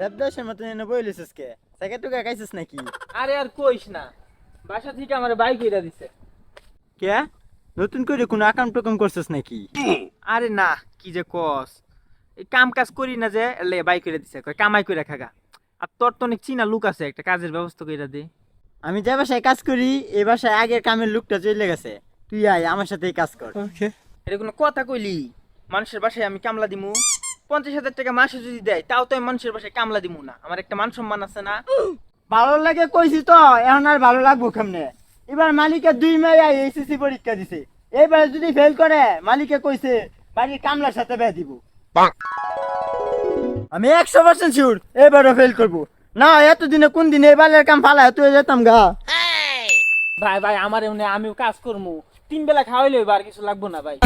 দেবদাসের মতন এনে বইলিছিস কে সাইকেল টুকা খাইছিস নাকি? আরে আর কইস না, বাসা থেকে আমার বাইক এরা দিছে। কে নতুন করে কোনো আকাম টুকাম করছিস নাকি? আরে না, কি যে কস, এই কাম কাজ করি না যে এলে বাইক করে দিছে, কয় কামাই করে খাগা। আর তোর তো অনেক চিনা লোক আছে, একটা কাজের ব্যবস্থা কইরা দে। আমি যে বাসায় কাজ করি এই বাসায় আগের কামের লোকটা চলে গেছে, তুই আয় আমার সাথেই কাজ কর। এটা কোনো কথা কইলি? মানুষের বাসায় আমি কামলা দিমু? 50,000 টাকা মাসে যদি দেয় তাও তো আমি মানুষের বাসায় কামলা দিমু না, আমার একটা মান সম্মান আছে না? ভালো লাগে কইছি তো, এখন আর ভালো লাগবো কেমনে? এবার মালিকের 2 মেয়ে এইচএসসি পরীক্ষা দিছে, এইবার যদি ফেল করে মালিকে কইছে বাড়ির কামলার সাথে বিয়ে দিব। আমি 100% শিওর এবারও ফেল করবো না। এতদিনে কোন দিনে এবারের কাম ফালা তুই যেতাম গা। ভাই ভাই আমার এমনি আমিও কাজ করমু, 3 বেলা খাওয়াইলে আর কিছু লাগবো না ভাই।